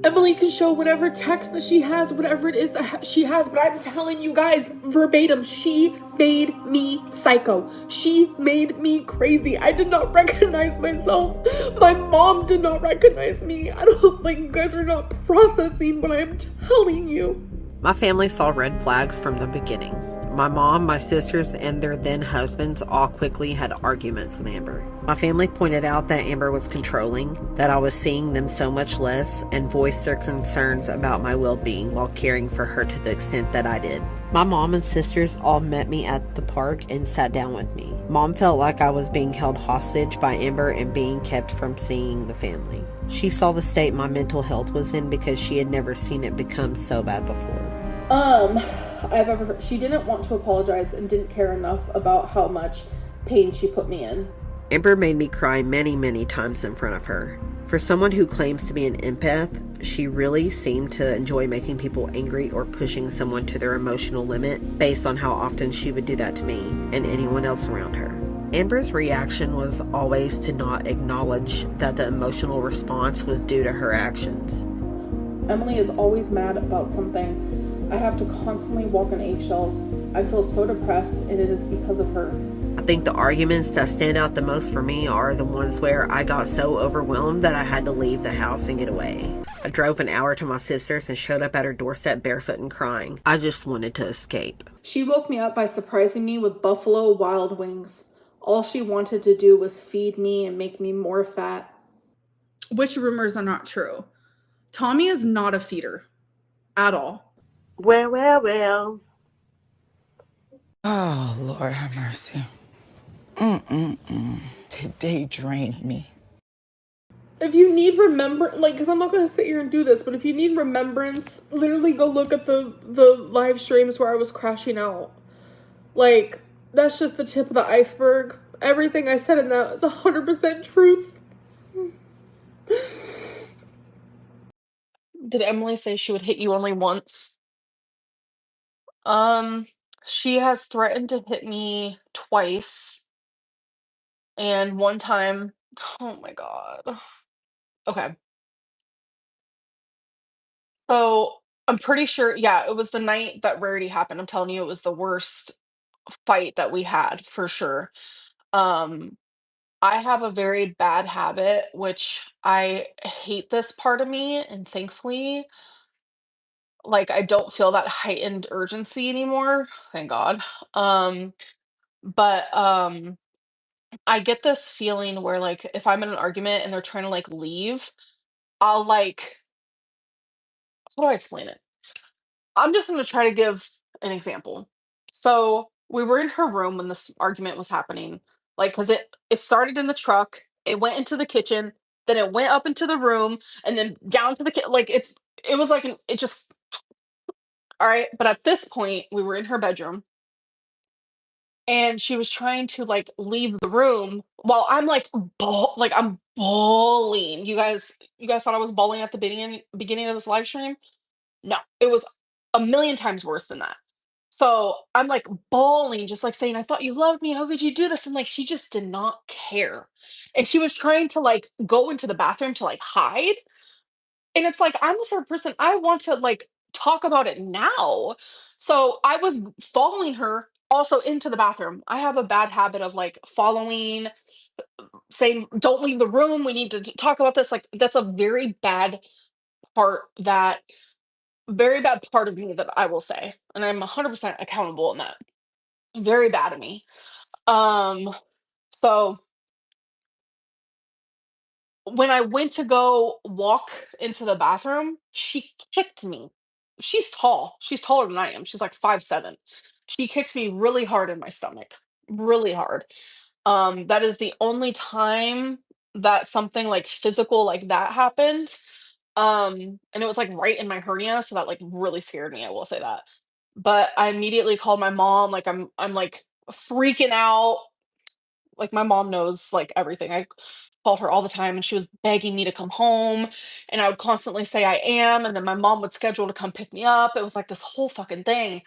Emily can show whatever text that she has, whatever it is that she has, but I'm telling you guys verbatim, she made me psycho. She made me crazy. I did not recognize myself. My mom did not recognize me. I don't like you guys are not processing what I'm telling you. My family saw red flags from the beginning. My mom, my sisters, and their then husbands all quickly had arguments with Amber. My family pointed out that Amber was controlling, that I was seeing them so much less, and voiced their concerns about my well-being while caring for her to the extent that I did. My mom and sisters all met me at the park and sat down with me. Mom felt like I was being held hostage by Amber and being kept from seeing the family. She saw the state my mental health was in because she had never seen it become so bad before. I've ever heard. She didn't want to apologize and didn't care enough about how much pain she put me in. Amber made me cry many, many times in front of her. For someone who claims to be an empath, she really seemed to enjoy making people angry or pushing someone to their emotional limit based on how often she would do that to me and anyone else around her. Amber's reaction was always to not acknowledge that the emotional response was due to her actions. Emily is always mad about something. I have to constantly walk on eggshells. I feel so depressed, and it is because of her. I think the arguments that stand out the most for me are the ones where I got so overwhelmed that I had to leave the house and get away. I drove an hour to my sister's and showed up at her doorstep barefoot and crying. I just wanted to escape. She woke me up by surprising me with Buffalo Wild Wings. All she wanted to do was feed me and make me more fat. Which rumors are not true. Tommy is not a feeder. At all. Well. Oh, Lord have mercy. Today drained me. If you need because I'm not going to sit here and do this, but if you need remembrance, literally go look at the live streams where I was crashing out. Like, that's just the tip of the iceberg. Everything I said in that is 100% truth. Did Emily say she would hit you only once? She has threatened to hit me twice, and one time, oh my God. Okay. So I'm pretty sure, yeah, it was the night that Rarity happened. I'm telling you, it was the worst fight that we had for sure. Um, I have a very bad habit, which I hate this part of me, and thankfully, like, I don't feel that heightened urgency anymore, thank God. Um, but I get this feeling where, like, if I'm in an argument and they're trying to, like, leave, I'll, like, how do I explain it? I'm just gonna try to give an example. So, we were in her room when this argument was happening, like, cause it started in the truck, it went into the kitchen, then it went up into the room, and then down to the like, it was like it just alright, but at this point, we were in her bedroom, and she was trying to, like, leave the room while I'm, like, I'm bawling. You guys thought I was bawling at the beginning of this live stream? No, it was a million times worse than that. So, I'm, like, bawling, just, like, saying, "I thought you loved me, how could you do this?" And, like, she just did not care. And she was trying to, like, go into the bathroom to, like, hide, and it's like, I'm the sort of person, I want to, like, talk about it now. So, I was following her also into the bathroom. I have a bad habit of, like, following, saying, "Don't leave the room, we need to talk about this." Like, that's a part that very bad part of me that I will say, and I'm 100% accountable in that. Very bad of me. Um, so when I went to go walk into the bathroom, she kicked me. She's tall. She's taller than I am. She's like 5'7". She kicks me really hard in my stomach. Really hard. That is the only time that something like physical like that happened. And it was like right in my hernia, so that like really scared me, I will say that. But I immediately called my mom, like I'm like freaking out. Like my mom knows like everything. I called her all the time and she was begging me to come home, and I would constantly say I am, and then my mom would schedule to come pick me up. It was like this whole fucking thing.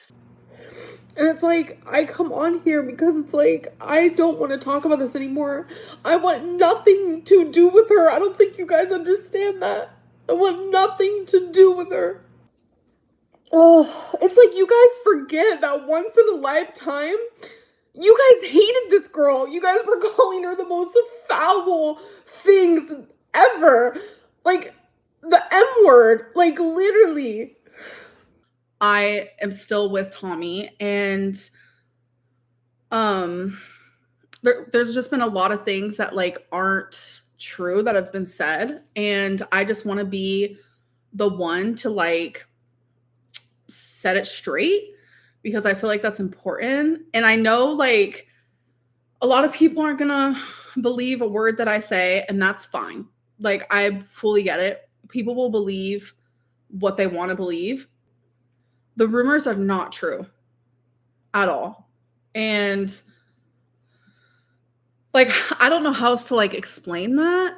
And it's like, I come on here because it's like, I don't want to talk about this anymore. I want nothing to do with her. I don't think you guys understand that. I want nothing to do with her. Oh, it's like you guys forget that once in a lifetime, you guys hated this girl. You guys were calling her the most foul things ever. Like, the M word. Like, literally. I am still with Tommy, and there's just been a lot of things that like aren't true that have been said, and I just want to be the one to like set it straight because I feel like that's important. And I know like a lot of people aren't gonna believe a word that I say, and that's fine. Like, I fully get it. People will believe what they want to believe. The rumors are not true at all. And like, I don't know how else to like explain that.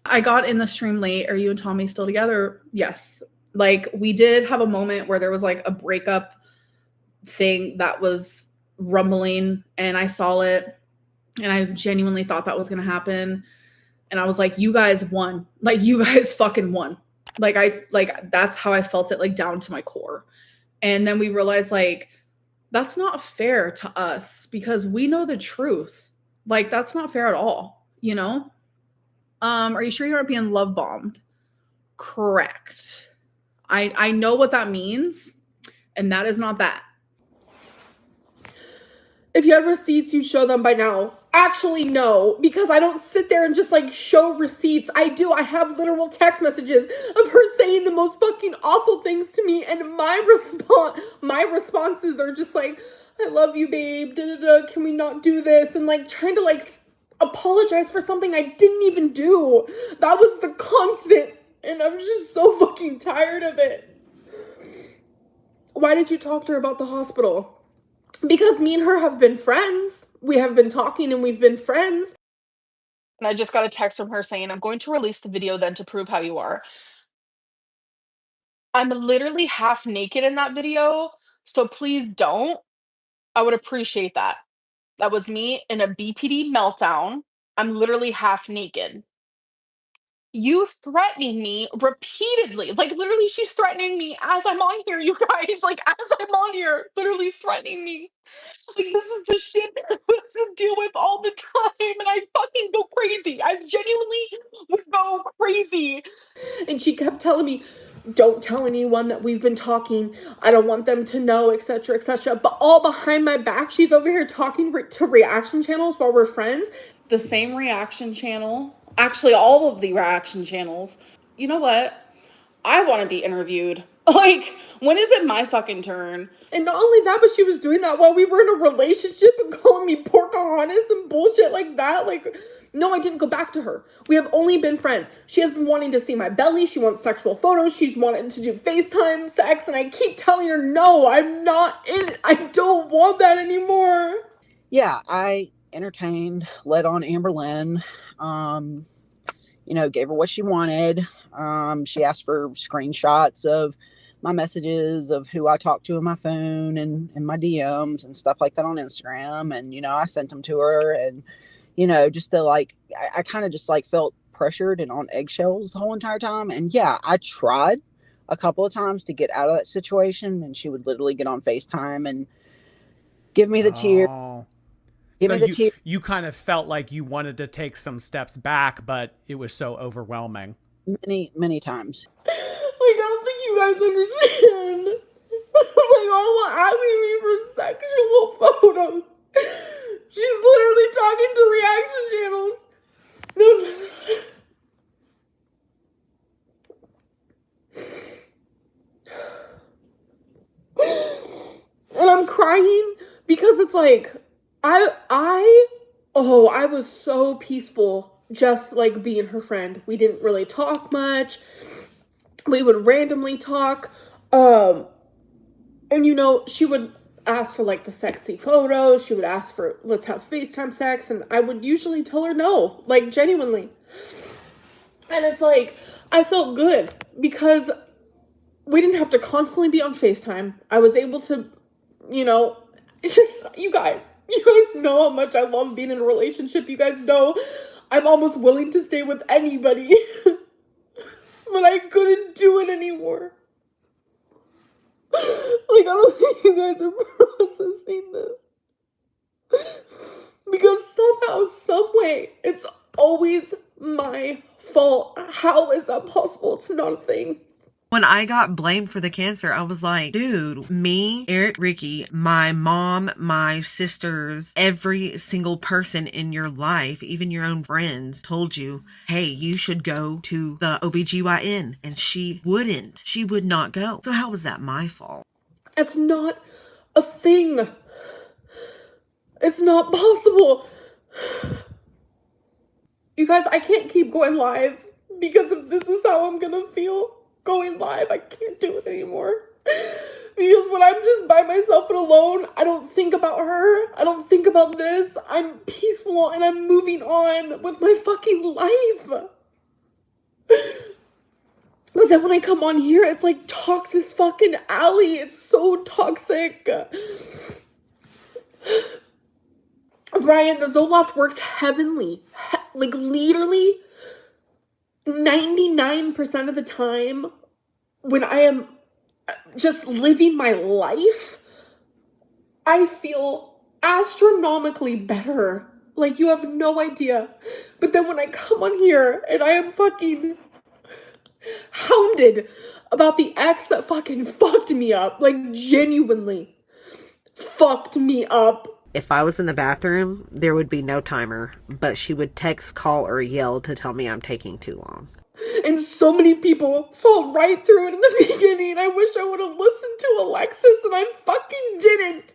I got in the stream late. Are you and Tommy still together? Yes. Like, we did have a moment where there was like a breakup thing that was rumbling, and I saw it, and I genuinely thought that was going to happen. And I was like, you guys won. Like, you guys fucking won. Like, that's how I felt it, like, down to my core. And then we realized, like, that's not fair to us because we know the truth. Like, that's not fair at all, you know? Are you sure you aren't being love bombed? Correct. I know what that means, and that is not that. If you had receipts, you'd show them by now. Actually, no, because I don't sit there and just like show receipts. I do. I have literal text messages of her saying the most fucking awful things to me, and my responses are just like, "I love you, babe. Da da da. Can we not do this?" And like trying to like apologize for something I didn't even do. That was the constant, and I'm just so fucking tired of it. Why did you talk to her about the hospital? Because me and her have been friends. We have been talking and we've been friends. And I just got a text from her saying, "I'm going to release the video then to prove how you are." I'm literally half naked in that video, so please don't. I would appreciate that. That was me in a BPD meltdown. I'm literally half naked. You threatening me repeatedly. Like, literally, she's threatening me as I'm on here, you guys. Like, as I'm on here, literally threatening me. Like, this is the shit that I have to deal with all the time, and I fucking go crazy. I genuinely would go crazy. And she kept telling me, "Don't tell anyone that we've been talking. I don't want them to know, etc., etc." But all behind my back, she's over here talking to reaction channels while we're friends. The same reaction channel. Actually, all of the reaction channels. You know what? I want to be interviewed. Like, when is it my fucking turn? And not only that, but she was doing that while we were in a relationship and calling me Pocahontas and bullshit like that. Like, no, I didn't go back to her. We have only been friends. She has been wanting to see my belly. She wants sexual photos. She's wanted to do FaceTime sex. And I keep telling her, no, I'm not in it. I don't want that anymore. Yeah, I entertained, led on Amberlynn. Gave her what she wanted. She asked for screenshots of my messages of who I talked to on my phone and my DMs and stuff like that on Instagram. And, I sent them to her, and, just to like, I kind of just like felt pressured and on eggshells the whole entire time. And yeah, I tried a couple of times to get out of that situation, and she would literally get on FaceTime and give me the tears. So you kind of felt like you wanted to take some steps back, but it was so overwhelming. Many, many times. Like, I don't think you guys understand. Like, all asking me for sexual photos. She's literally talking to reaction channels. And I'm crying because it's like, I was so peaceful just like being her friend. We didn't really talk much. We would randomly talk. And she would ask for like the sexy photos. She would ask for, let's have FaceTime sex. And I would usually tell her no, like genuinely. And it's like, I felt good because we didn't have to constantly be on FaceTime. I was able to, it's just, you guys know how much I love being in a relationship. You guys know I'm almost willing to stay with anybody. but I couldn't do it anymore. Like, I don't think you guys are processing this. Because somehow, some way, it's always my fault. How is that possible? It's not a thing. When I got blamed for the cancer, I was like, dude, me, Eric, Ricky, my mom, my sisters, every single person in your life, even your own friends, told you, hey, you should go to the OBGYN. And she wouldn't. She would not go. So how was that my fault? It's not a thing. It's not possible. You guys, I can't keep going live because if this is how I'm gonna feel going live, I can't do it anymore. Because when I'm just by myself and alone, I don't think about her. I don't think about this. I'm peaceful and I'm moving on with my fucking life. But then when I come on here, it's like toxic fucking alley. It's so toxic. Brian, the Zoloft works heavenly. Like literally 99% of the time when I am just living my life, I feel astronomically better. Like you have no idea. But then when I come on here and I am fucking hounded about the ex that fucking fucked me up, like genuinely fucked me up. If I was in the bathroom, there would be no timer, but she would text, call, or yell to tell me I'm taking too long. And so many people saw right through it in the beginning. I wish I would have listened to Alexis, and I fucking didn't.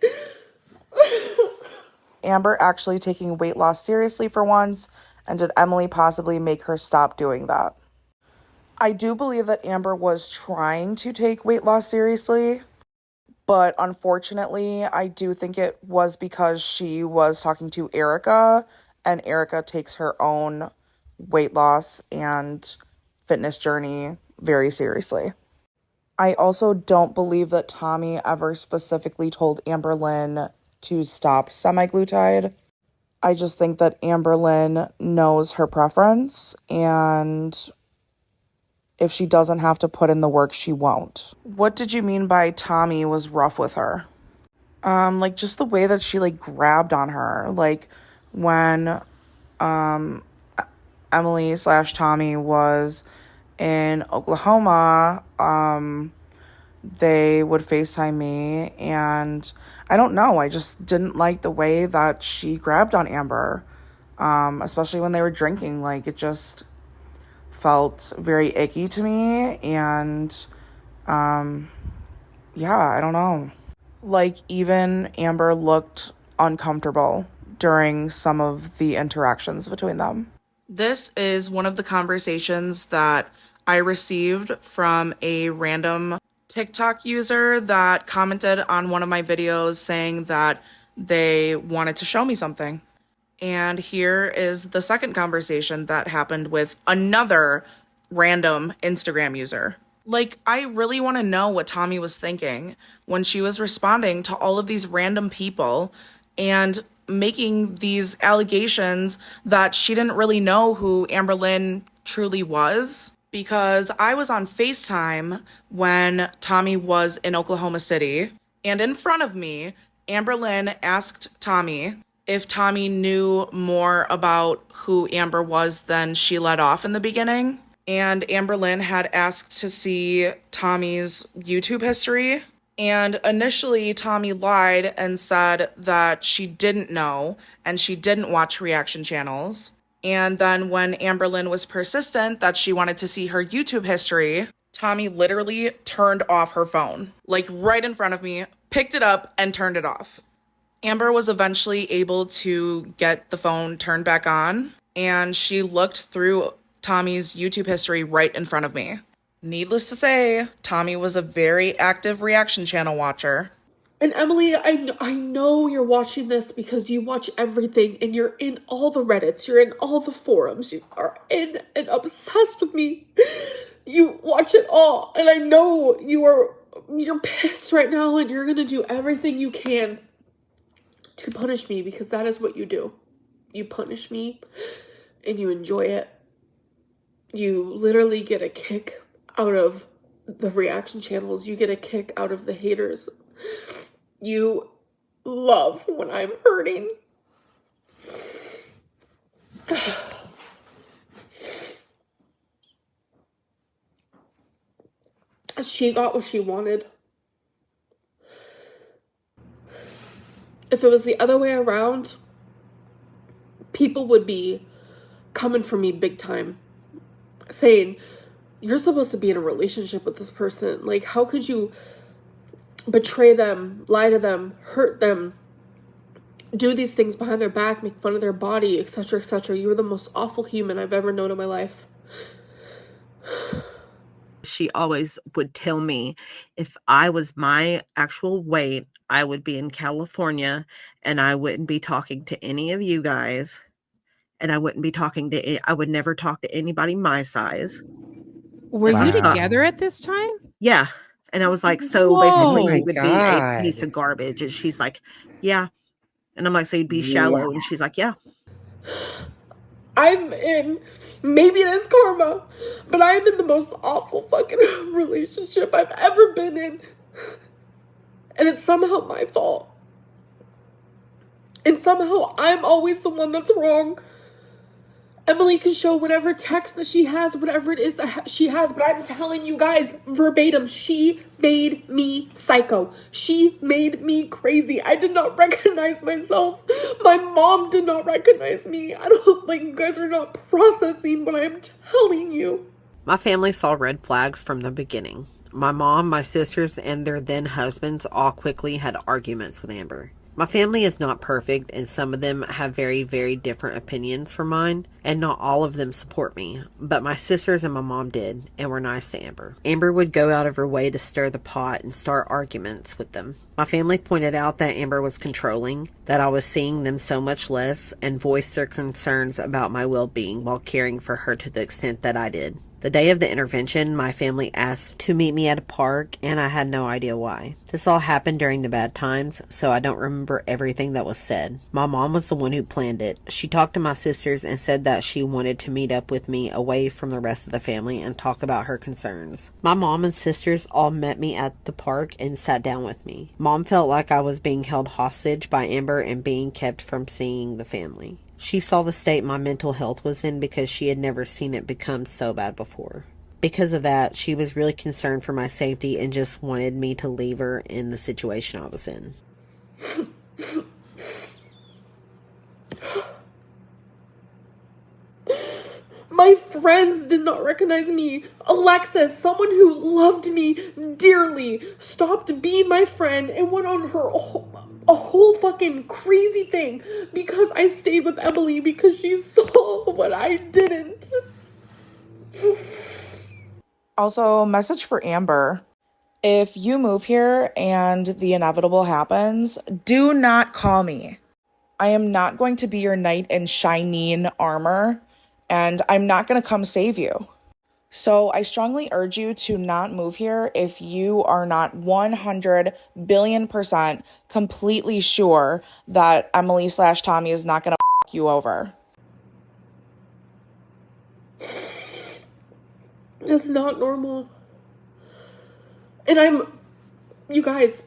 Amber actually taking weight loss seriously for once, and did Emily possibly make her stop doing that? I do believe that Amber was trying to take weight loss seriously, but unfortunately, I do think it was because she was talking to Erica, and Erica takes her own weight loss and fitness journey very seriously. I also don't believe that Tommy ever specifically told Amberlynn to stop semaglutide. I just think that Amberlynn knows her preference, and if she doesn't have to put in the work, she won't. What did you mean by Tommy was rough with her? Like just the way that she like grabbed on her. Like when Emily/Tommy was in Oklahoma, they would FaceTime me, and I don't know, I just didn't like the way that she grabbed on Amber, especially when they were drinking. Like it just felt very icky to me, and yeah, I don't know. Like even Amber looked uncomfortable during some of the interactions between them. This is one of the conversations that I received from a random TikTok user that commented on one of my videos saying that they wanted to show me something. And here is the second conversation that happened with another random Instagram user. Like, I really want to know what Tommy was thinking when she was responding to all of these random people and making these allegations that she didn't really know who Amberlynn truly was. Because I was on FaceTime when Tommy was in Oklahoma City, and in front of me, Amberlynn asked Tommy if Tommy knew more about who Amber was than she let off in the beginning. And Amberlynn had asked to see Tommy's YouTube history. And initially, Tommy lied and said that she didn't know and she didn't watch reaction channels. And then when Amberlynn was persistent that she wanted to see her YouTube history, Tommy literally turned off her phone, like right in front of me, picked it up and turned it off. Amber was eventually able to get the phone turned back on, and she looked through Tommy's YouTube history right in front of me. Needless to say, Tommy was a very active reaction channel watcher. And Emily, I know you're watching this because you watch everything and you're in all the Reddits, you're in all the forums, you are in and obsessed with me. You watch it all, and I know you're pissed right now and you're gonna do everything you can to punish me, because that is what you do. You punish me and you enjoy it. You literally get a kick out of the reaction channels. You get a kick out of the haters. You love when I'm hurting. She got what she wanted. If it was the other way around, people would be coming for me big time, saying, you're supposed to be in a relationship with this person. Like, how could you betray them, lie to them, hurt them, do these things behind their back, make fun of their body, etc., etc. You were the most awful human I've ever known in my life. She always would tell me if I was my actual weight, I would be in California and I wouldn't be talking to any of you guys. And I wouldn't be talking to, I would never talk to anybody my size. Were you together at this time? Yeah. And I was like, so basically you would be a piece of garbage. And she's like, yeah. And I'm like, so you'd be shallow. And she's like, yeah. I'm in, maybe it is karma, but I'm in the most awful fucking relationship I've ever been in. And it's somehow my fault. And somehow I'm always the one that's wrong. Emily can show whatever text that she has, whatever it is that she has, but I'm telling you guys verbatim, she made me psycho. She made me crazy. I did not recognize myself. My mom did not recognize me. I don't, like, you guys are not processing what I'm telling you. My family saw red flags from the beginning. My mom, my sisters, and their then husbands all quickly had arguments with Amber. My family is not perfect, and some of them have very, very different opinions from mine, and not all of them support me, but my sisters and my mom did, and were nice to Amber. Amber would go out of her way to stir the pot and start arguments with them. My family pointed out that Amber was controlling, that I was seeing them so much less, and voiced their concerns about my well-being while caring for her to the extent that I did. The day of the intervention, my family asked to meet me at a park, and I had no idea why. This all happened during the bad times, so I don't remember everything that was said. My mom was the one who planned it. She talked to my sisters and said that she wanted to meet up with me away from the rest of the family and talk about her concerns. My mom and sisters all met me at the park and sat down with me. Mom felt like I was being held hostage by Amber and being kept from seeing the family. She saw the state my mental health was in because she had never seen it become so bad before. Because of that, she was really concerned for my safety and just wanted me to leave her in the situation I was in. My friends did not recognize me. Alexis, someone who loved me dearly, stopped being my friend and went on her a whole fucking crazy thing because I stayed with Emily because she saw what I didn't. Also, message for Amber. If you move here and the inevitable happens, do not call me. I am not going to be your knight in shining armor, and I'm not going to come save you. So I strongly urge you to not move here if you are not 100 billion% completely sure that Emily/Tommy is not going to fuck you over. It's not normal. And you guys,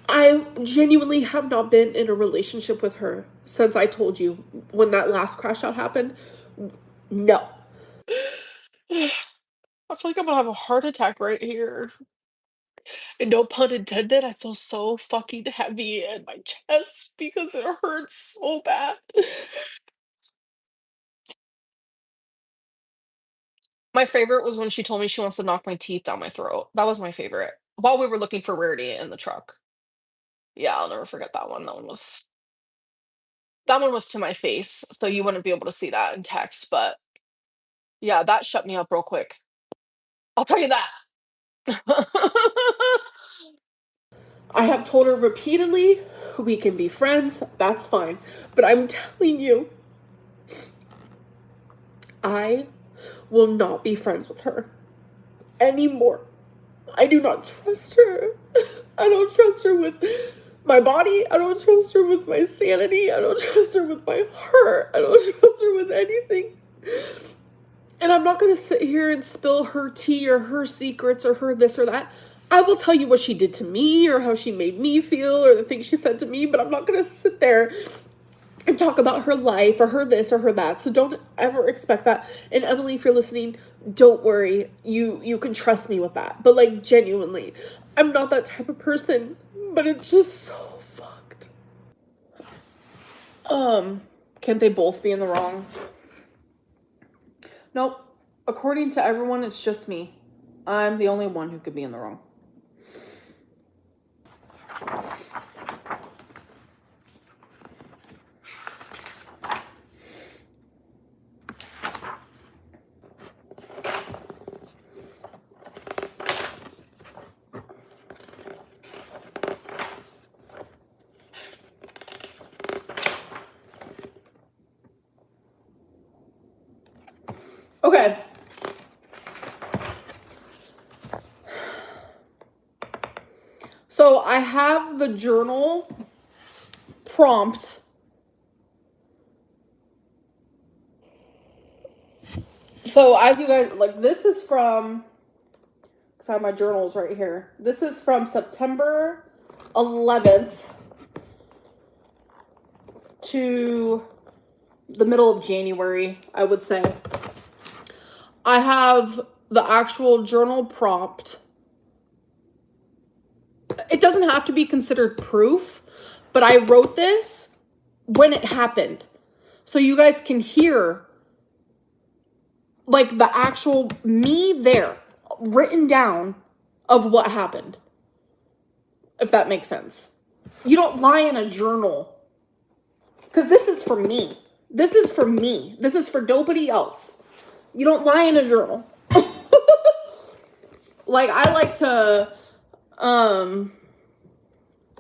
I genuinely have not been in a relationship with her since I told you when that last crash out happened. No. I feel like I'm gonna have a heart attack right here. And no pun intended, I feel so fucking heavy in my chest because it hurts so bad. My favorite was when she told me she wants to knock my teeth down my throat. That was my favorite. While we were looking for Rarity in the truck. Yeah, I'll never forget that one. That one was to my face, so you wouldn't be able to see that in text, but yeah, that shut me up real quick. I'll tell you that. I have told her repeatedly, we can be friends, that's fine. But I'm telling you, I will not be friends with her anymore. I do not trust her. I don't trust her with my body. I don't trust her with my sanity. I don't trust her with my heart. I don't trust her with anything. And I'm not going to sit here and spill her tea or her secrets or her this or that. I will tell you what she did to me or how she made me feel or the things she said to me, but I'm not going to sit there and talk about her life or her this or her that. So don't ever expect that. And Emily, if you're listening, don't worry. You can trust me with that. But like, genuinely, I'm not that type of person, but it's just so fucked. Can't they both be in the wrong? Nope. According to everyone, it's just me. I'm the only one who could be in the wrong. Okay. So I have the journal prompt. So as you guys, like, this is from, because I have my journals right here. This is from September 11th to the middle of January, I would say. I have the actual journal prompt. It doesn't have to be considered proof, but I wrote this when it happened. So you guys can hear like the actual me there written down of what happened. If that makes sense. You don't lie in a journal. Because this is for me. This is for me. This is for nobody else. You don't lie in a journal. Like, I like to,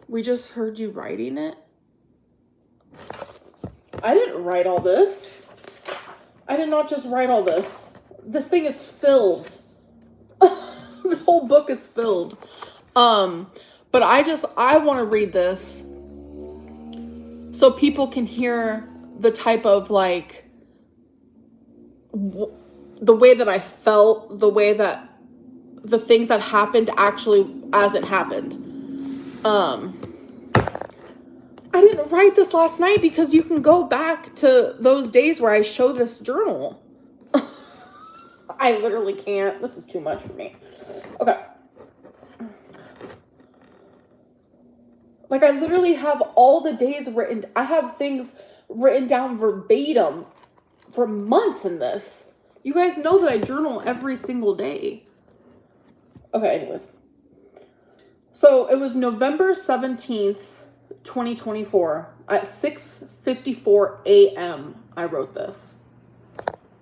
we just heard you writing it. I didn't write all this. I did not just write all this. This thing is filled. This whole book is filled. But I want to read this so people can hear the type of, like, the way that I felt, the way that the things that happened actually as it happened. I didn't write this last night because you can go back to those days where I show this journal. I literally can't. This is too much for me. Okay. Like, I literally have all the days written. I have things written down verbatim for months in this. You guys know that I journal every single day. Okay, anyways. So it was November 17th, 2024 at 6:54 a.m. I wrote this.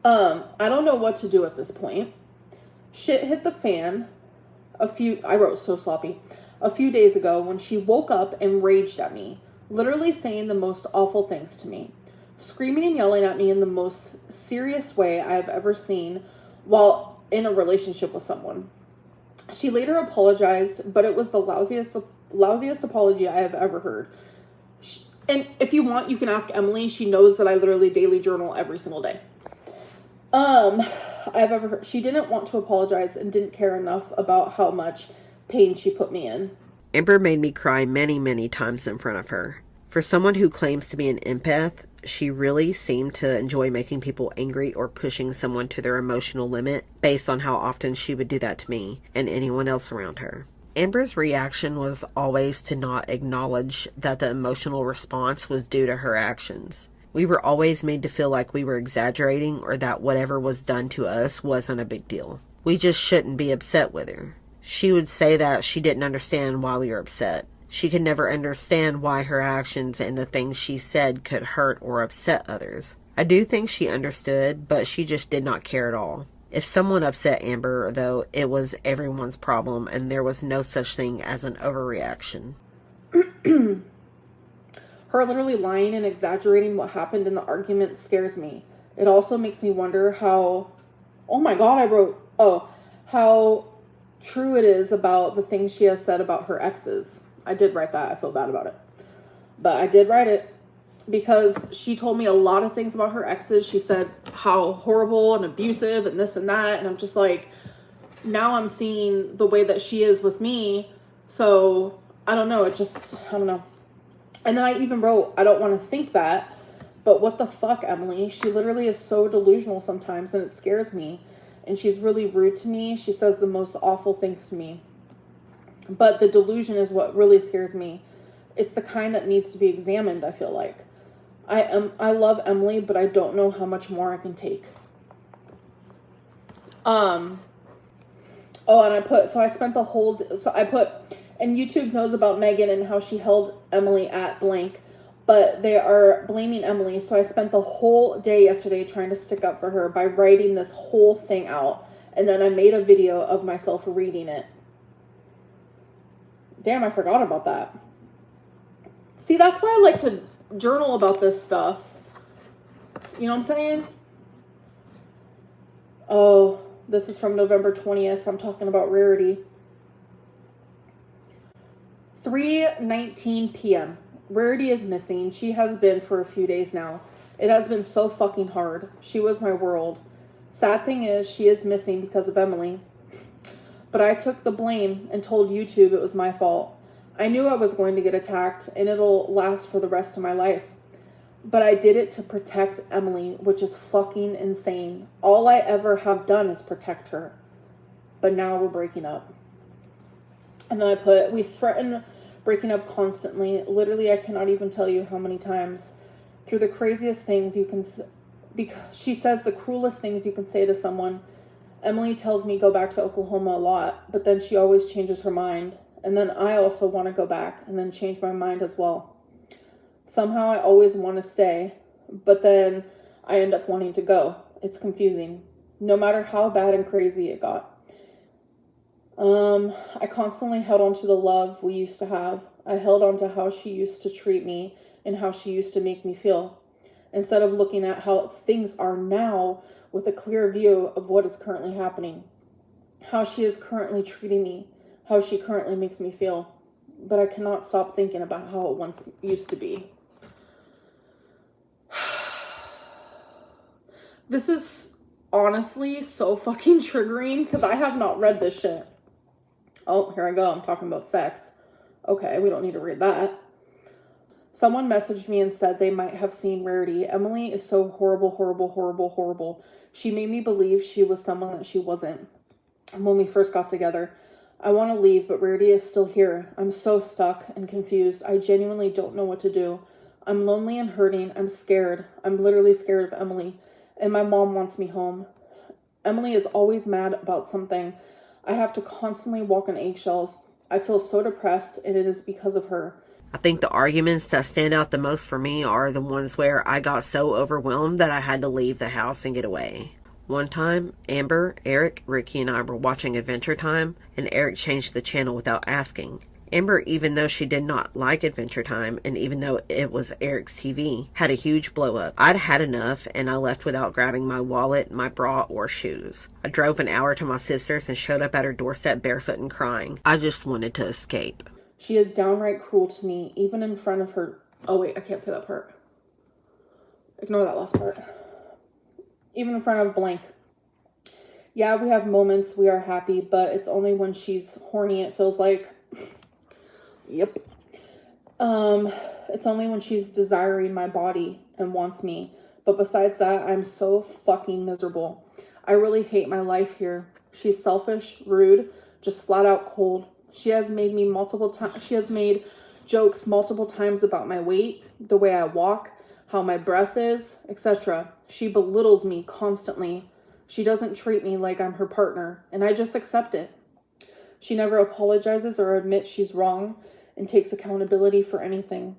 I don't know what to do at this point. Shit hit the fan I wrote so sloppy. A few days ago when she woke up and raged at me, literally saying the most awful things to me, screaming and yelling at me in the most serious way I have ever seen while in a relationship with someone. She later apologized, but it was the lousiest apology I have ever heard. And if you want, you can ask Emily. She knows that I literally daily journal every single day. I've ever heard. She didn't want to apologize and didn't care enough about how much pain she put me in. Amber made me cry many, many times in front of her. For someone who claims to be an empath, she really seemed to enjoy making people angry or pushing someone to their emotional limit based on how often she would do that to me and anyone else around her. Amber's reaction was always to not acknowledge that the emotional response was due to her actions. We were always made to feel like we were exaggerating or that whatever was done to us wasn't a big deal. We just shouldn't be upset with her. She would say that she didn't understand why we were upset. She could never understand why her actions and the things she said could hurt or upset others. I do think she understood, but she just did not care at all. If someone upset Amber, though, it was everyone's problem, and there was no such thing as an overreaction. Her literally lying and exaggerating what happened in the argument scares me. It also makes me wonder how true it is about the things she has said about her exes. I did write that. I feel bad about it. But I did write it. because she told me a lot of things about her exes. She said how horrible and abusive and this and that. And I'm just like, now I'm seeing the way that she is with me. So I don't know. I don't know. And then I even wrote, I don't want to think that, but what the fuck, Emily? She literally is so delusional sometimes and it scares me. And she's really rude to me. She says the most awful things to me. But the delusion is what really scares me. It's the kind that needs to be examined, I feel like. I love Emily, but I don't know how much more I can take. Oh, and I spent the whole, and YouTube knows about Megan and how she held Emily at blank, but they are blaming Emily. So I spent the whole day yesterday trying to stick up for her by writing this whole thing out. And then I made a video of myself reading it. Damn, I forgot about that. See, that's why I like to journal about this stuff. You know what I'm saying? Oh, this is from November 20th. I'm talking about Rarity. 3:19 p.m. Rarity is missing. She has been for a few days now. It has been so fucking hard. She was my world. Sad thing is, she is missing because of Emily. But I took the blame and told YouTube it was my fault. I knew I was going to get attacked and it'll last for the rest of my life. But I did it to protect Emily, which is fucking insane. All I ever have done is protect her. But now we're breaking up. And then we threaten breaking up constantly. Literally, I cannot even tell you how many times. Through the craziest things you can, because she says the cruelest things you can say to someone. Emily tells me go back to Oklahoma a lot, but then she always changes her mind. And then I also want to go back and then change my mind as well. Somehow I always want to stay, but then I end up wanting to go. It's confusing, no matter how bad and crazy it got. I constantly held on to the love we used to have. I held on to how she used to treat me and how she used to make me feel. Instead of looking at how things are now with a clear view of what is currently happening. How she is currently treating me. How she currently makes me feel. But I cannot stop thinking about how it once used to be. This is honestly so fucking triggering because I have not read this shit. Oh, here I go. I'm talking about sex. Okay, we don't need to read that. Someone messaged me and said they might have seen Rarity. Emily is so horrible, horrible, horrible, horrible. She made me believe she was someone that she wasn't when we first got together. I want to leave, but Rarity is still here. I'm so stuck and confused. I genuinely don't know what to do. I'm lonely and hurting. I'm scared. I'm literally scared of Emily. And my mom wants me home. Emily is always mad about something. I have to constantly walk on eggshells. I feel so depressed, and it is because of her. I think the arguments that stand out the most for me are the ones where I got so overwhelmed that I had to leave the house and get away. One time, Amber, Eric, Ricky, and I were watching Adventure Time, and Eric changed the channel without asking. Amber, even though she did not like Adventure Time, and even though it was Eric's TV, had a huge blow up. I'd had enough, and I left without grabbing my wallet, my bra, or shoes. I drove an hour to my sister's and showed up at her doorstep barefoot and crying. I just wanted to escape. She is downright cruel to me, even in front of her. Oh wait, I can't say that part. Ignore that last part. Even in front of blank. Yeah, we have moments we are happy, but it's only when she's horny, it feels like. Yep. It's only when she's desiring my body and wants me. But besides that, I'm so fucking miserable. I really hate my life here. She's selfish, rude, just flat out cold. She has made me she has made jokes multiple times about my weight, the way I walk, how my breath is, etc. She belittles me constantly. She doesn't treat me like I'm her partner, and I just accept it. She never apologizes or admits she's wrong and takes accountability for anything.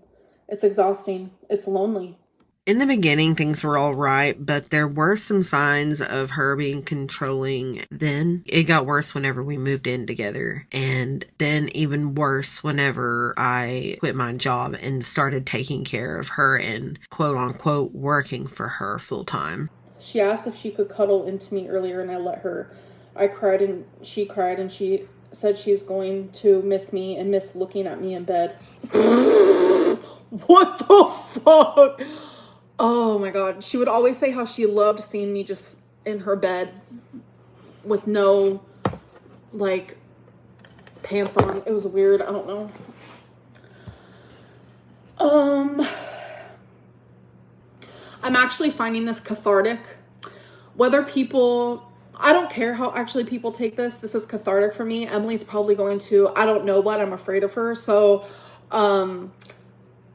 It's exhausting. It's lonely. In the beginning, things were all right, but there were some signs of her being controlling. Then it got worse whenever we moved in together, and then even worse whenever I quit my job and started taking care of her and quote unquote working for her full time. She asked if she could cuddle into me earlier, and I let her. I cried and she said she's going to miss me and miss looking at me in bed. What the fuck? Oh my god. She would always say how she loved seeing me just in her bed with no, like, pants on. It was weird. I don't know. I'm actually finding this cathartic. Whether people, I don't care how actually people take this. This is cathartic for me. Emily's probably going to, I don't know what, I'm afraid of her. So,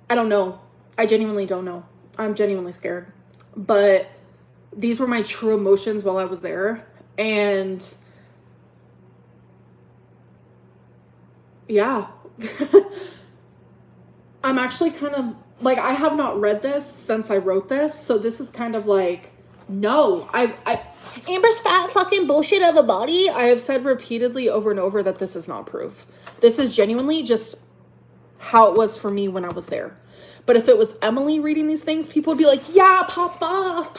I don't know. I genuinely don't know. I'm genuinely scared. But these were my true emotions while I was there. And yeah. I'm actually kind of, like, I have not read this since I wrote this. So this is kind of like, no. Amber's fat fucking bullshit of a body. I have said repeatedly over and over that this is not proof. This is genuinely just how it was for me when I was there. But if it was Emily reading these things, people would be like, yeah, pop off,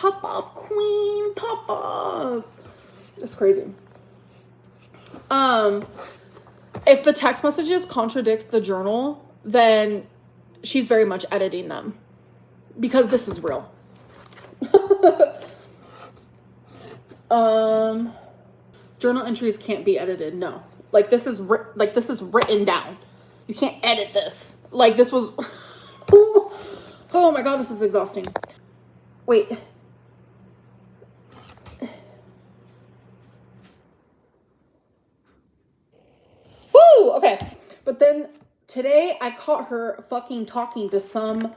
queen, pop off. It's crazy. If the text messages contradicts the journal, then she's very much editing them because this is real. Journal entries can't be edited. No, like this is written down. You can't edit this. Like this was, oh my god, this is exhausting. Wait. Woo! Okay. But then today I caught her fucking talking to some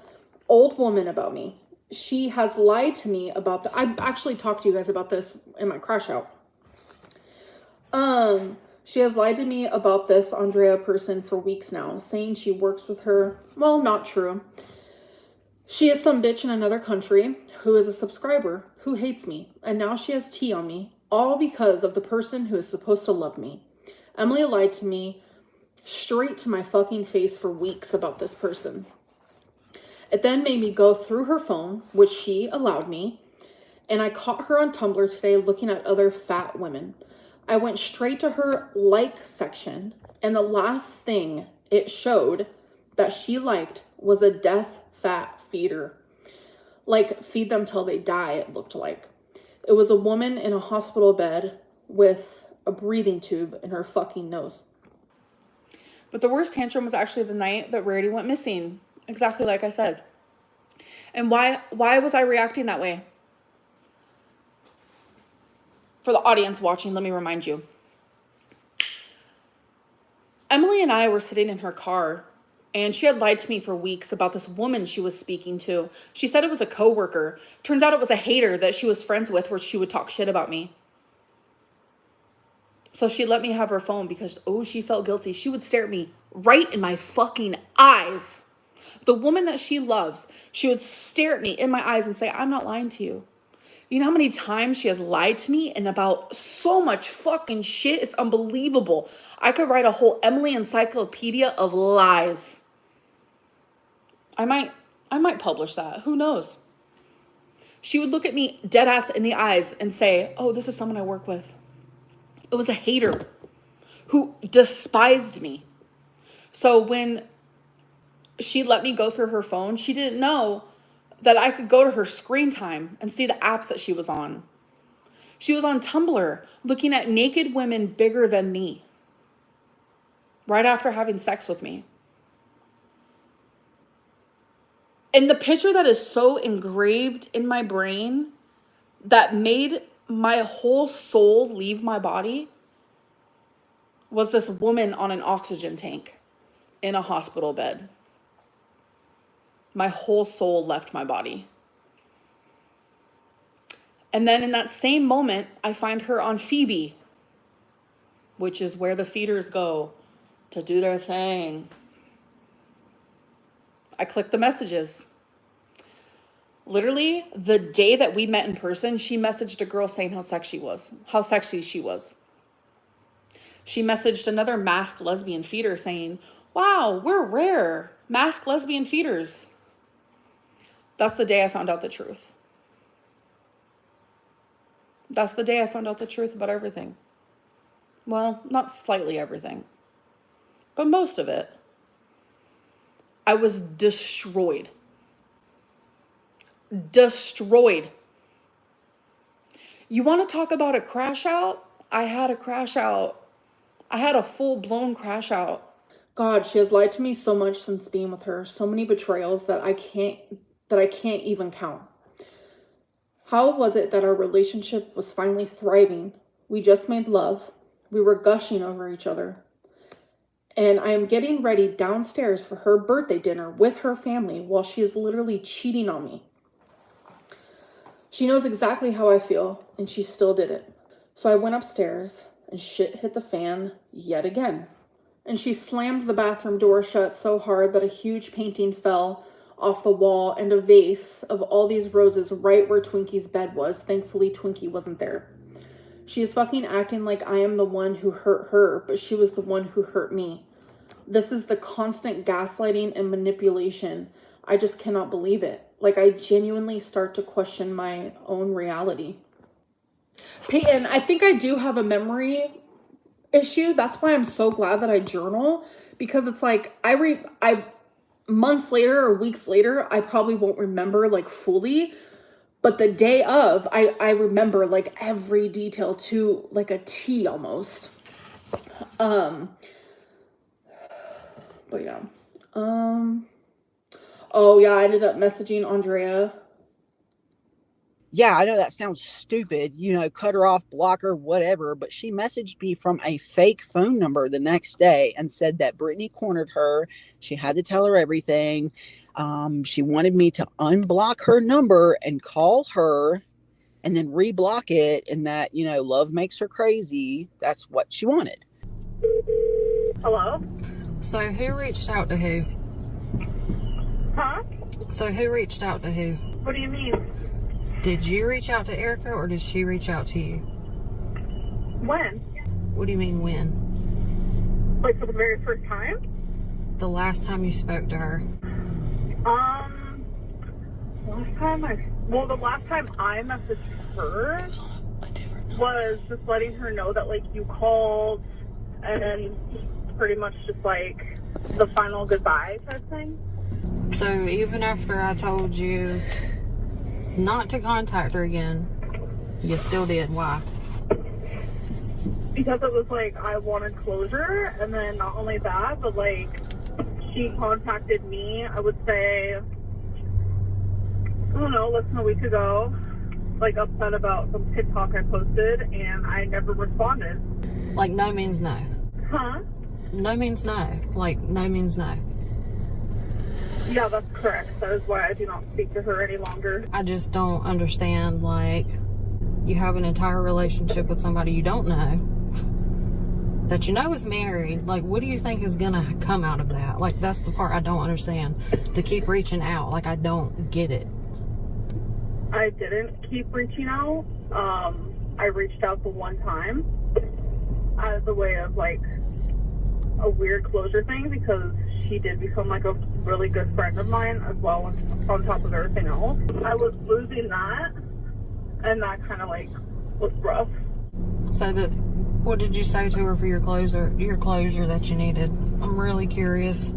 old woman about me. She has lied to me about I've actually talked to you guys about this in my crash out. She has lied to me about this Andrea person for weeks now, saying she works with her. Well, not true. She is some bitch in another country who is a subscriber who hates me, and now she has tea on me, all because of the person who is supposed to love me. Emily lied to me straight to my fucking face for weeks about this person. It then made me go through her phone, which she allowed me, and I caught her on Tumblr today looking at other fat women. I went straight to her like section, and the last thing it showed that she liked was a death fat feeder. Like, feed them till they die, it looked like. It was a woman in a hospital bed with a breathing tube in her fucking nose. But the worst tantrum was actually the night that Rarity went missing. Exactly like I said. And why was I reacting that way? For the audience watching, let me remind you. Emily and I were sitting in her car, and she had lied to me for weeks about this woman she was speaking to. She said it was a coworker. Turns out it was a hater that she was friends with, where she would talk shit about me. So she let me have her phone because, she felt guilty. She would stare at me right in my fucking eyes. The woman that she loves, she would stare at me in my eyes and say, I'm not lying to you. You know how many times she has lied to me and about so much fucking shit? It's unbelievable. I could write a whole Emily encyclopedia of lies. I might publish that. Who knows? She would look at me dead ass in the eyes and say, this is someone I work with. It was a hater who despised me. So when she let me go through her phone, she didn't know that I could go to her screen time and see the apps that she was on. She was on Tumblr looking at naked women bigger than me right after having sex with me. And the picture that is so engraved in my brain that made my whole soul leave my body was this woman on an oxygen tank in a hospital bed. My whole soul left my body. And then in that same moment, I find her on Phoebe, which is where the feeders go to do their thing. I click the messages. Literally, the day that we met in person, she messaged a girl saying how sexy she was. She messaged another masked lesbian feeder saying, wow, we're rare. Masked lesbian feeders. That's the day I found out the truth. That's the day I found out the truth about everything. Well, not slightly everything, but most of it. I was destroyed. Destroyed. You want to talk about a crash out? I had a crash out. I had a full-blown crash out. God, she has lied to me so much since being with her. So many betrayals that I can't even count. How was it that our relationship was finally thriving? We just made love. We were gushing over each other. And I am getting ready downstairs for her birthday dinner with her family while she is literally cheating on me. She knows exactly how I feel, and she still did it. So I went upstairs, and shit hit the fan yet again. And she slammed the bathroom door shut so hard that a huge painting fell off the wall and a vase of all these roses right where Twinkie's bed was. Thankfully, Twinkie wasn't there. She is fucking acting like I am the one who hurt her, but she was the one who hurt me. This is the constant gaslighting and manipulation. I just cannot believe it. Like, I genuinely start to question my own reality. Peyton, I think I do have a memory issue. That's why I'm so glad that I journal, because it's like I months later or weeks later, I probably won't remember like fully, but the day of, I remember like every detail to like a T almost. But yeah. Oh yeah, I ended up messaging Andrea. Yeah, I know that sounds stupid, cut her off, block her, whatever, but she messaged me from a fake phone number the next day and said that Brittany cornered her. She had to tell her everything. She wanted me to unblock her number and call her and then reblock it, and that, love makes her crazy. That's what she wanted. Hello? So who reached out to who? Huh? So who reached out to who? What do you mean? Did you reach out to Erica or did she reach out to you? When? What do you mean when? Like for the very first time? The last time you spoke to her. The last time I messaged her was just letting her know that like you called and pretty much just like the final goodbye type thing. So even after I told you not to contact her again, you still did. Why? Because it was like I wanted closure, and then not only that, but like she contacted me, I would say, I don't know, less than a week ago, like upset about some TikTok I posted, and I never responded. Like no means no. Huh? No means no. Like no means no. Yeah, that's correct. That is why I do not speak to her any longer. I just don't understand, like, you have an entire relationship with somebody you don't know, that you know is married. Like, what do you think is gonna come out of that? Like, that's the part I don't understand. To keep reaching out, like, I don't get it. I didn't keep reaching out. I reached out the one time as a way of, like, a weird closure thing, because she did become like a really good friend of mine as well, on top of everything else. I was losing that, and that kind of like was rough. So what did you say to her for your closure that you needed? I'm really curious.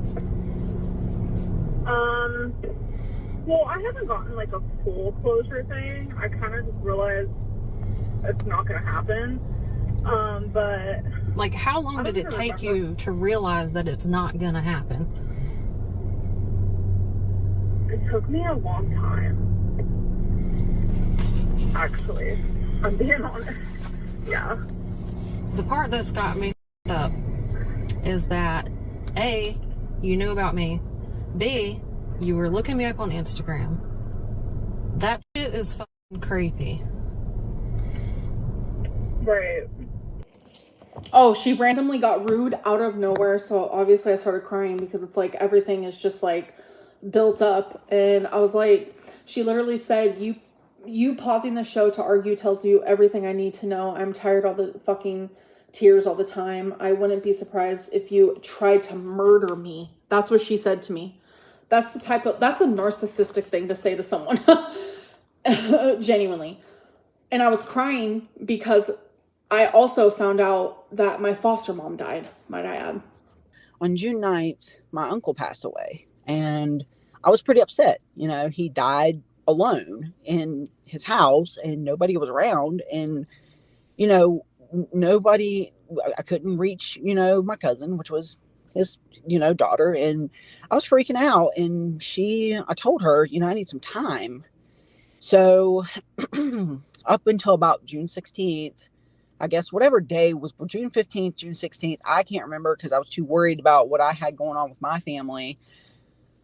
Well, I haven't gotten like a full closure thing. I kind of just realized it's not gonna happen. But like, how long did it take you to realize that it's not gonna happen? It took me a long time, actually. I'm being honest. Yeah. The part that's got me up is that A, you knew about me. B, you were looking me up on Instagram. That shit is fucking creepy. Right. Oh, she randomly got rude out of nowhere, so obviously I started crying because it's like everything is just like built up, and I was like, she literally said, you pausing the show to argue tells you everything I need to know. I'm tired of all the fucking tears all the time. I wouldn't be surprised if you tried to murder me. That's what she said to me. That's a narcissistic thing to say to someone. Genuinely. And I was crying because I also found out that my foster mom died, might I add. On June 9th, my uncle passed away. And I was pretty upset. He died alone in his house and nobody was around. And, nobody, I couldn't reach, my cousin, which was his, daughter. And I was freaking out. And I told her, I need some time. So up until about June 16th, I guess whatever day was June 15th, June 16th, I can't remember because I was too worried about what I had going on with my family.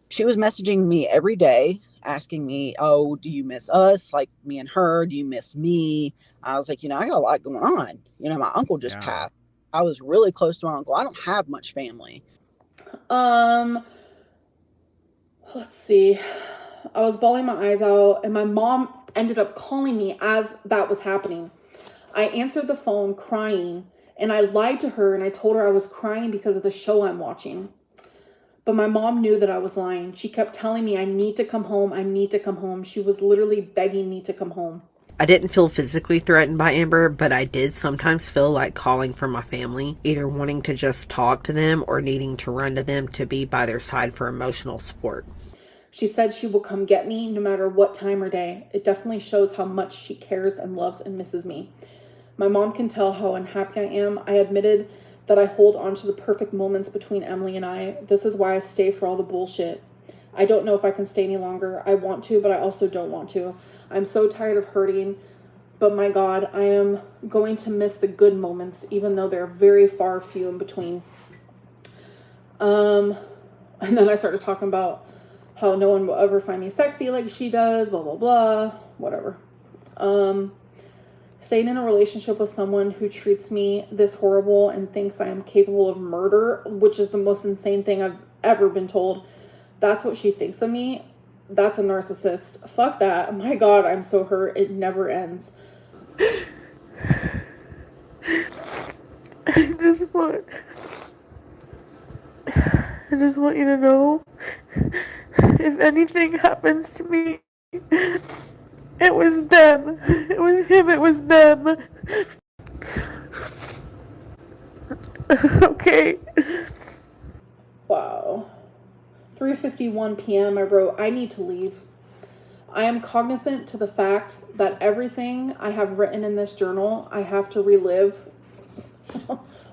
She was messaging me every day, asking me, oh, do you miss us? Like me and her, do you miss me? I was like, I got a lot going on. My uncle just passed. I was really close to my uncle. I don't have much family. Let's see. I was bawling my eyes out, and my mom ended up calling me as that was happening. I answered the phone crying, and I lied to her, and I told her I was crying because of the show I'm watching. But my mom knew that I was lying. She kept telling me, I need to come home. I need to come home. She was literally begging me to come home. I didn't feel physically threatened by Amber, but I did sometimes feel like calling for my family, either wanting to just talk to them or needing to run to them to be by their side for emotional support. She said she will come get me no matter what time or day. It definitely shows how much she cares and loves and misses me. My mom can tell how unhappy I am. I admitted that I hold on to the perfect moments between Emily and I. This is why I stay for all the bullshit. I don't know if I can stay any longer. I want to, but I also don't want to. I'm so tired of hurting, but my God, I am going to miss the good moments, even though they're very far few in between. And then I started talking about how no one will ever find me sexy like she does, blah, blah, blah, whatever. Staying in a relationship with someone who treats me this horrible and thinks I am capable of murder, which is the most insane thing I've ever been told. That's what she thinks of me. That's a narcissist. Fuck that. My God, I'm so hurt. It never ends. I just want you to know, if anything happens to me, it was them. It was him. It was them. Okay. Wow. 3:51 p.m. I wrote, I need to leave. I am cognizant to the fact that everything I have written in this journal, I have to relive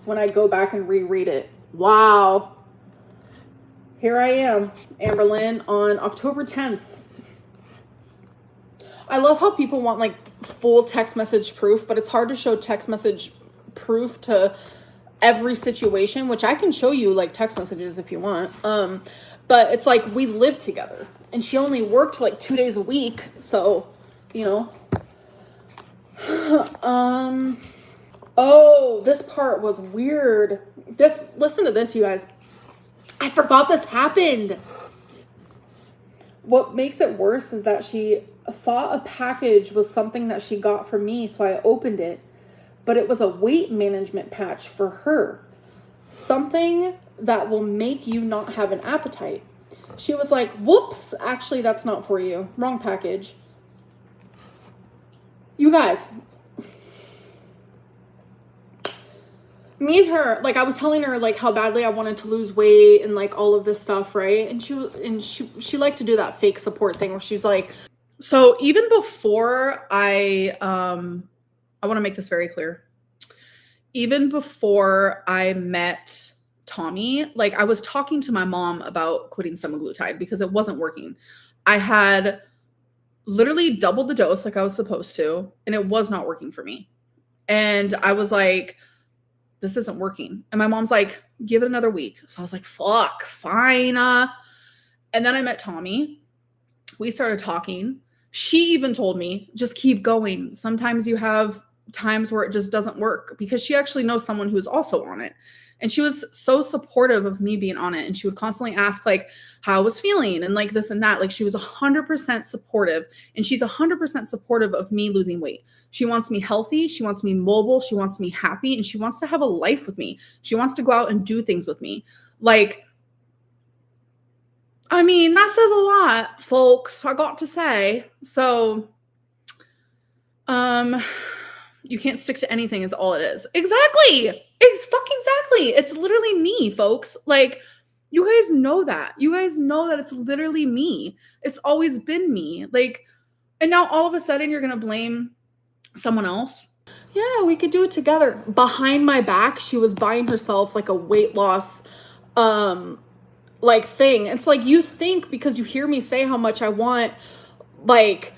when I go back and reread it. Wow. Here I am, Amberlynn, on October 10th. I love how people want like full text message proof, but it's hard to show text message proof to every situation, which I can show you like text messages if you want. But it's like we live together and she only worked like 2 days a week. So, oh, this part was weird. Listen to this, you guys. I forgot this happened. What makes it worse is that she thought a package was something that she got for me, so I opened it. But it was a weight management patch for her. Something that will make you not have an appetite. She was like, whoops, actually that's not for you. Wrong package. You guys, me and her, like I was telling her like how badly I wanted to lose weight and like all of this stuff, right? And she liked to do that fake support thing where she's like, so even before I want to make this very clear. Even before I met Tommy, like I was talking to my mom about quitting semaglutide because it wasn't working. I had literally doubled the dose like I was supposed to, and it was not working for me. And I was like, this isn't working. And my mom's like, give it another week. So I was like, fuck, fine. And then I met Tommy. We started talking. She even told me, just keep going. Sometimes you have times where it just doesn't work, because she actually knows someone who's also on it. And she was so supportive of me being on it. And she would constantly ask like how I was feeling and like this and that. Like she was 100% supportive, and she's 100% supportive of me losing weight. She wants me healthy. She wants me mobile. She wants me happy, and she wants to have a life with me. She wants to go out and do things with me. Like, I mean, that says a lot, folks, I got to say. So, you can't stick to anything is all it is. Exactly. It's fucking exactly. It's literally me, folks. Like, You guys know that. You guys know that it's literally me. It's always been me. Like, and now all of a sudden you're going to blame someone else. Yeah, we could do it together. Behind my back, she was buying herself like a weight loss like thing. It's like, you think because you hear me say how much I want like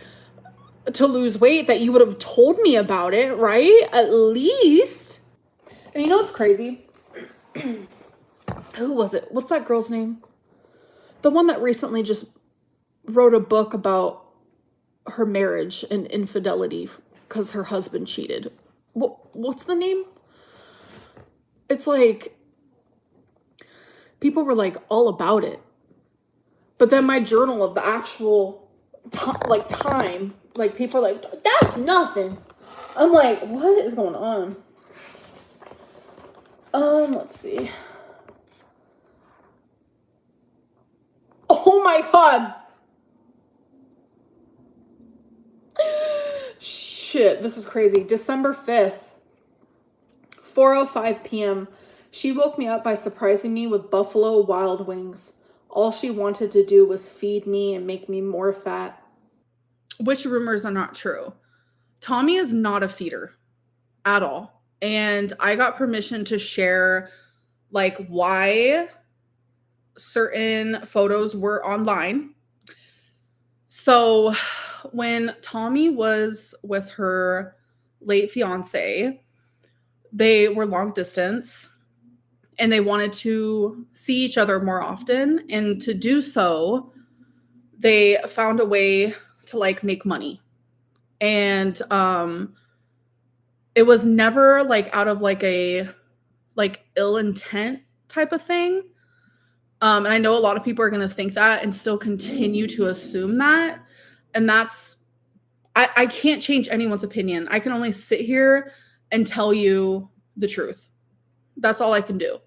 to lose weight that you would have told me about it, right? At least. And you know what's crazy? Who was it? What's that girl's name? The one that recently just wrote a book about her marriage and infidelity because her husband cheated. What's the name? It's like people were like all about it, but then my journal of the actual time, like people are like, that's nothing. I'm like, what is going on? Let's see. Oh my god. Shit, this is crazy. December 5th, 4:05 p.m. She woke me up by surprising me with Buffalo Wild Wings. All she wanted to do was feed me and make me more fat. Which rumors are not true. Tommy is not a feeder at all. And I got permission to share like why certain photos were online. So when Tommy was with her late fiance, they were long distance and they wanted to see each other more often. And to do so, they found a way to like make money. And it was never like out of like a like ill intent type of thing. And I know a lot of people are going to think that and still continue to assume that. And that's, I can't change anyone's opinion. I can only sit here and tell you the truth. That's all I can do.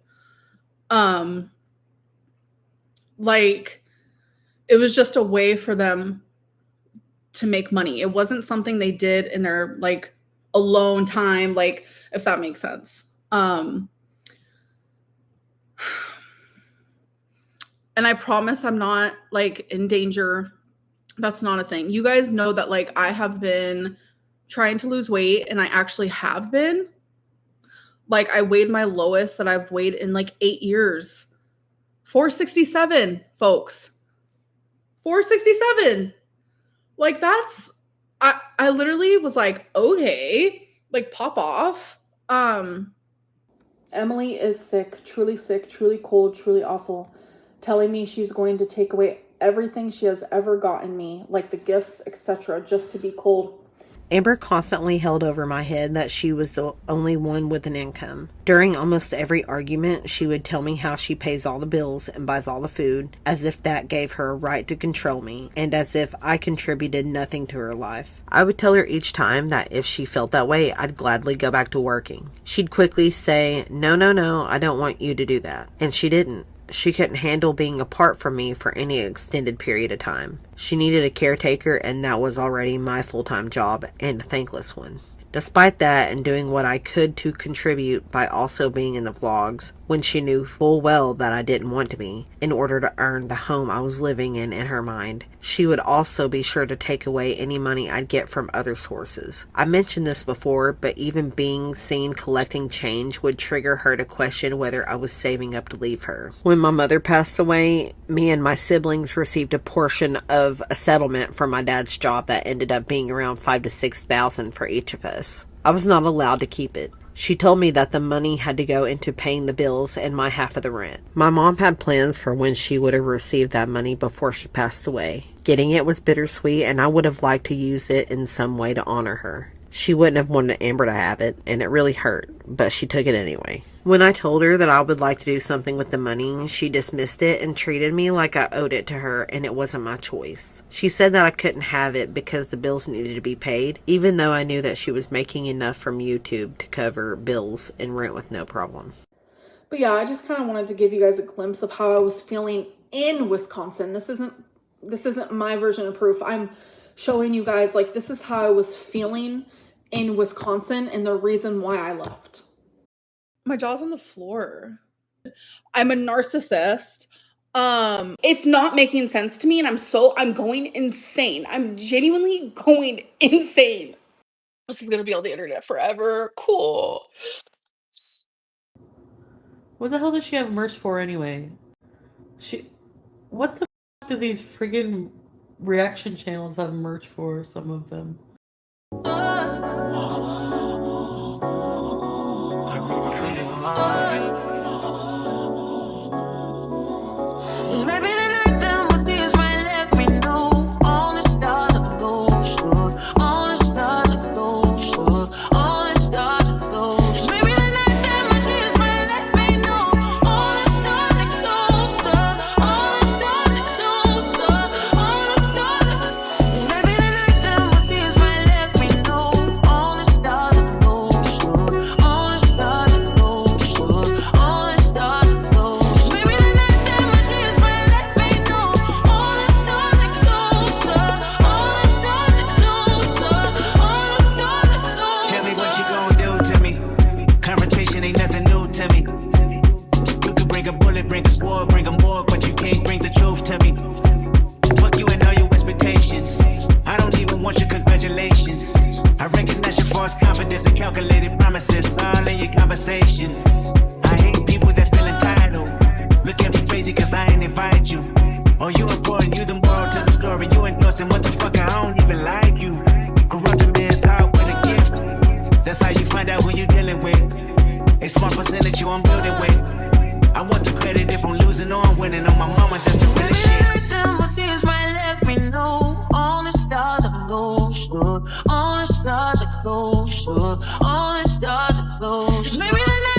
Like, it was just a way for them to make money. It wasn't something they did in their like alone time, like, if that makes sense. And I promise I'm not like in danger. That's not a thing. You guys know that like I have been trying to lose weight and I actually have been. Like I weighed my lowest that I've weighed in like 8 years. 467, folks. 467. Like that's, I literally was like, okay, like pop off. Emily is sick, truly cold, truly awful, telling me she's going to take away everything she has ever gotten me, like the gifts, etc., just to be cold. Amber constantly held over my head that she was the only one with an income. During almost every argument, she would tell me how she pays all the bills and buys all the food, as if that gave her a right to control me, and as if I contributed nothing to her life. I would tell her each time that if she felt that way, I'd gladly go back to working. She'd quickly say, no, I don't want you to do that. And she didn't. She couldn't handle being apart from me for any extended period of time. She needed a caretaker, and that was already my full-time job, and a thankless one. Despite that, and doing what I could to contribute by also being in the vlogs, when she knew full well that I didn't want to be, in order to earn the home I was living in her mind, she would also be sure to take away any money I'd get from other sources. I mentioned this before, but even being seen collecting change would trigger her to question whether I was saving up to leave her. When my mother passed away, me and my siblings received a portion of a settlement from my dad's job that ended up being around $5,000 to $6,000 for each of us. I was not allowed to keep it. She told me that the money had to go into paying the bills and my half of the rent. My mom had plans for when she would have received that money before she passed away. Getting it was bittersweet, and I would have liked to use it in some way to honor her. She wouldn't have wanted Amber to have it, and it really hurt, but she took it anyway. When I told her that I would like to do something with the money, she dismissed it and treated me like I owed it to her, and it wasn't my choice. She said that I couldn't have it because the bills needed to be paid, even though I knew that she was making enough from YouTube to cover bills and rent with no problem. But yeah, I just kind of wanted to give you guys a glimpse of how I was feeling in Wisconsin. This isn't my version of proof. I'm showing you guys like this is how I was feeling in Wisconsin and the reason why I left. My jaw's on the floor. I'm a narcissist. It's not making sense to me, and I'm going insane. I'm genuinely going insane. This is gonna be on the internet forever. Cool. What the hell does she have merch for anyway? What the f do these friggin' reaction channels have merch for, some of them? Bring a sword, bring a morgue, but you can't bring the truth to me. Fuck you and all your expectations. I don't even want your congratulations. I recognize your false confidence and calculated promises all in your conversation. I hate people that feel entitled. Look at me crazy cause I ain't invite you. Oh, you important, you the moral to the story. You endorsing what the fuck, I don't even like you. Corrupt a man's heart with a gift. That's how you find out who you dealing with. A small percentage you I'm building with. I want the credit if I'm losing or I'm winning. On my mama, that's the really shit. Things might let me know. All the stars are close. All the stars are close. All the stars are close. Maybe the